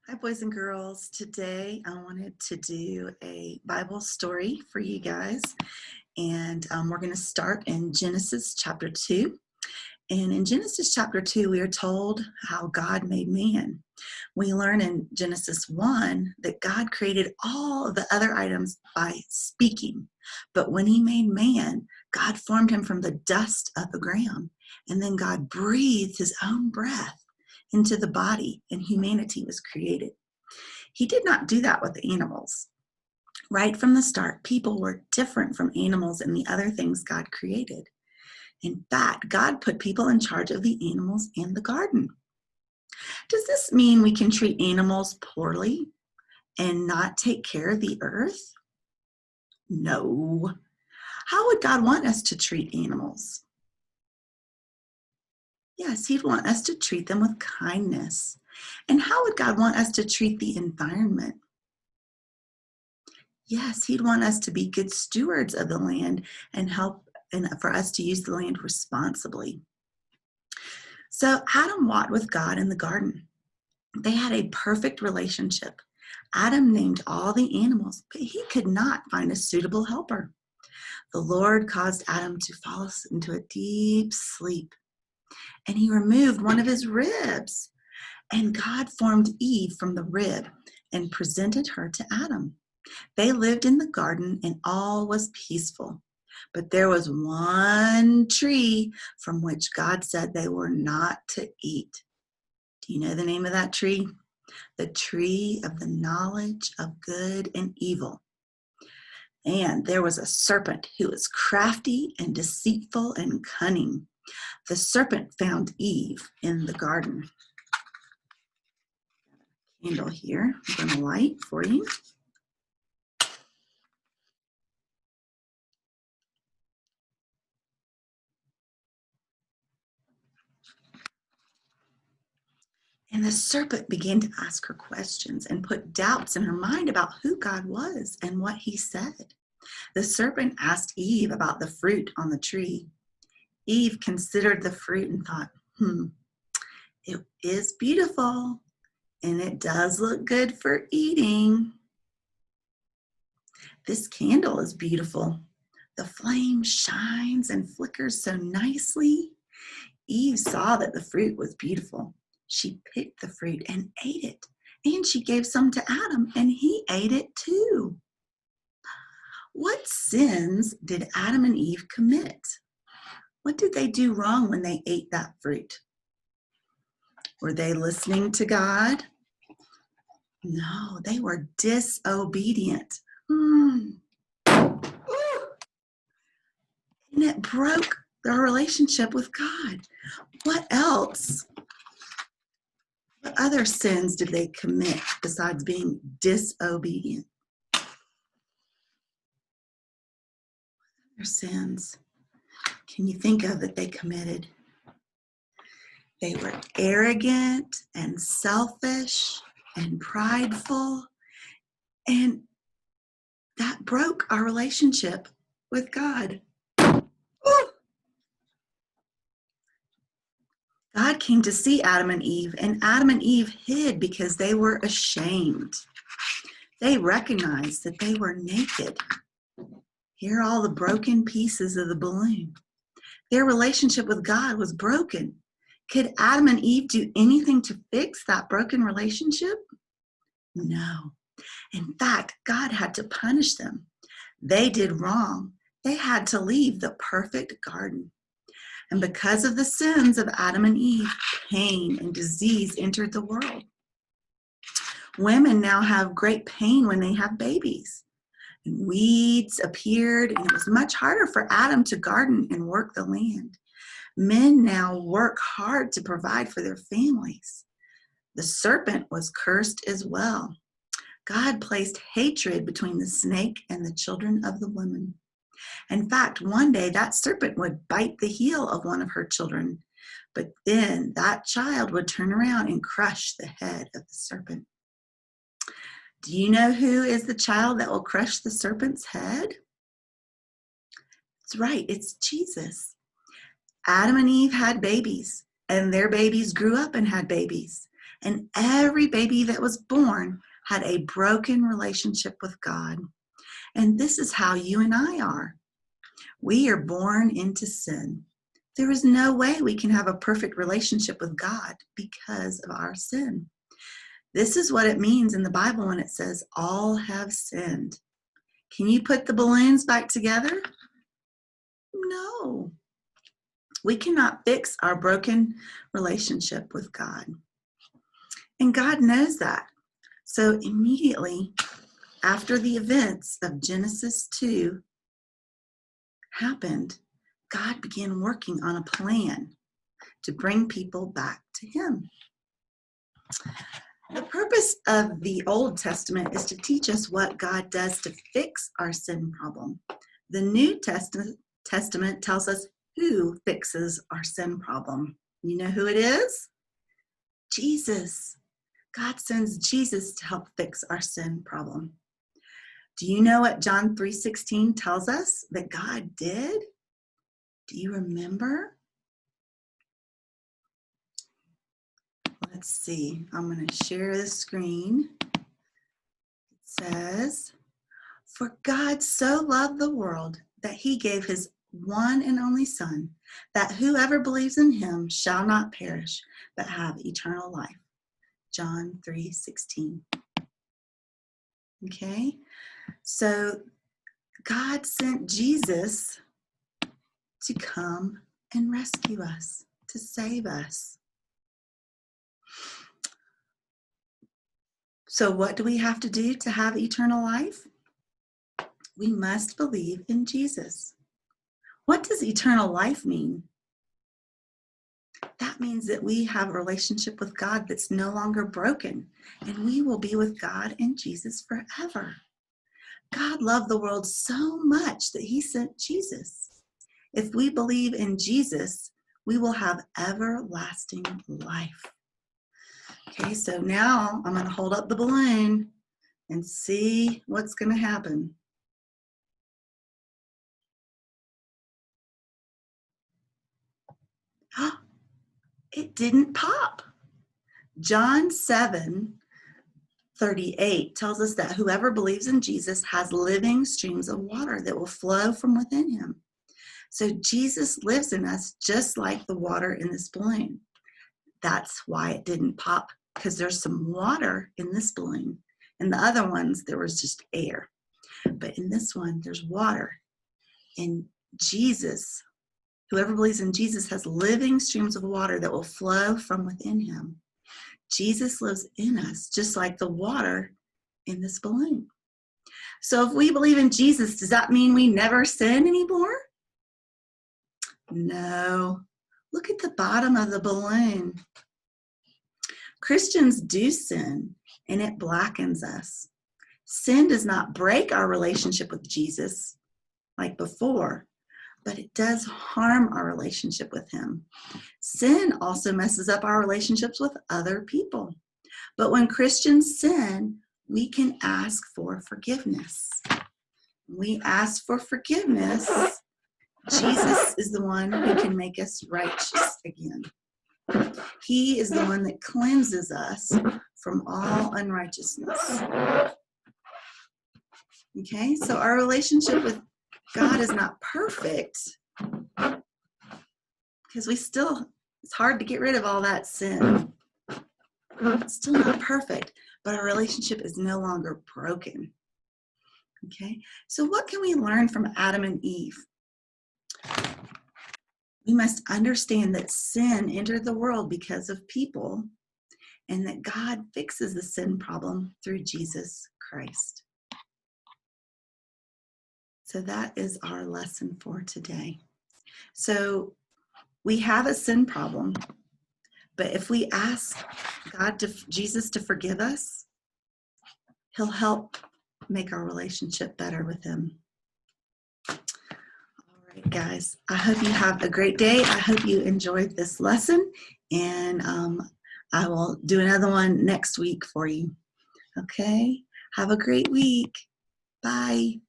Hi, boys and girls. Today I wanted to do a Bible story for you guys, and we're going to start in Genesis chapter 2. And in Genesis chapter 2, we are told how God made man. We learn in Genesis 1 that God created all of the other items by speaking. But when he made man, God formed him from the dust of the ground. And then God breathed his own breath into the body, and humanity was created. He did not do that with animals. Right from the start, people were different from animals and the other things God created. In fact, God put people in charge of the animals in the garden. Does this mean we can treat animals poorly and not take care of the earth? No. How would God want us to treat animals? Yes, he'd want us to treat them with kindness. And how would God want us to treat the environment? Yes, he'd want us to be good stewards of the land and help and for us to use the land responsibly. So Adam walked with God in the garden. They had a perfect relationship. Adam named all the animals, but he could not find a suitable helper. The Lord caused Adam to fall into a deep sleep, and he removed one of his ribs. And God formed Eve from the rib and presented her to Adam. They lived in the garden and all was peaceful. But there was one tree from which God said they were not to eat. Do you know the name of that tree? The tree of the knowledge of good and evil. And there was a serpent who was crafty and deceitful and cunning. The serpent found Eve in the garden. Candle here. I'm going to light for you. And the serpent began to ask her questions and put doubts in her mind about who God was and what he said. The serpent asked Eve about the fruit on the tree. Eve considered the fruit and thought, it is beautiful and it does look good for eating. This candle is beautiful. The flame shines and flickers so nicely. Eve saw that the fruit was beautiful. She picked the fruit and ate it. And she gave some to Adam, and he ate it too. What sins did Adam and Eve commit? What did they do wrong when they ate that fruit? Were they listening to God? No, they were disobedient. And it broke their relationship with God. What else? What other sins did they commit besides being disobedient? Their sins. Can you think of that they committed? They were arrogant and selfish and prideful, and that broke our relationship with God. God came to see Adam and Eve, and Adam and Eve hid because they were ashamed. They recognized that they were naked. Here are all the broken pieces of the balloon. Their relationship with God was broken. Could Adam and Eve do anything to fix that broken relationship? No. In fact, God had to punish them. They did wrong. They had to leave the perfect garden. And because of the sins of Adam and Eve, pain and disease entered the world. Women now have great pain when they have babies. And weeds appeared, and it was much harder for Adam to garden and work the land. Men now work hard to provide for their families. The serpent was cursed as well. God placed hatred between the snake and the children of the woman. In fact, one day that serpent would bite the heel of one of her children, but then that child would turn around and crush the head of the serpent. Do you know who is the child that will crush the serpent's head? That's right, it's Jesus. Adam and Eve had babies, and their babies grew up and had babies. And every baby that was born had a broken relationship with God. And this is how you and I are. We are born into sin. There is no way we can have a perfect relationship with God because of our sin. This is what it means in the Bible when it says, all have sinned. Can you put the balloons back together? No. We cannot fix our broken relationship with God. And God knows that. So immediately after the events of Genesis 2 happened, God began working on a plan to bring people back to Him. The purpose of the Old Testament is to teach us what God does to fix our sin problem. The New Testament tells us who fixes our sin problem. You know who it is? Jesus. God sends Jesus to help fix our sin problem. Do you know what John 3:16 tells us that God did? Do you remember? Let's see. I'm going to share the screen. It says, "For God so loved the world that He gave His one and only Son, that whoever believes in Him shall not perish, but have eternal life." John 3:16. Okay? So God sent Jesus to come and rescue us, to save us. So what do we have to do to have eternal life? We must believe in Jesus. What does eternal life mean? That means that we have a relationship with God that's no longer broken, and we will be with God and Jesus forever. God loved the world so much that He sent Jesus. If we believe in Jesus, we will have everlasting life. Okay, so now I'm going to hold up the balloon and see what's going to happen. It didn't pop. John 7:38 tells us that whoever believes in Jesus has living streams of water that will flow from within him. So Jesus lives in us just like the water in this balloon. That's why it didn't pop, because there's some water in this balloon. In the other ones, there was just air. But in this one, there's water. And Jesus, whoever believes in Jesus, has living streams of water that will flow from within him. Jesus lives in us, just like the water in this balloon. So if we believe in Jesus, does that mean we never sin anymore? No. Look at the bottom of the balloon. Christians do sin, and it blackens us. Sin does not break our relationship with Jesus like before, but it does harm our relationship with him. Sin also messes up our relationships with other people. But when Christians sin, we can ask for forgiveness. We ask for forgiveness. Jesus is the one who can make us righteous again. He is the one that cleanses us from all unrighteousness. Okay, so our relationship with God is not perfect, because it's hard to get rid of all that sin. It's still not perfect, but our relationship is no longer broken. Okay, so what can we learn from Adam and Eve? We must understand that sin entered the world because of people, and that God fixes the sin problem through Jesus Christ. So that is our lesson for today. So we have a sin problem, but if we ask Jesus to forgive us, he'll help make our relationship better with him. All right, guys, I hope you have a great day. I hope you enjoyed this lesson, and I will do another one next week for you. Okay, have a great week. Bye.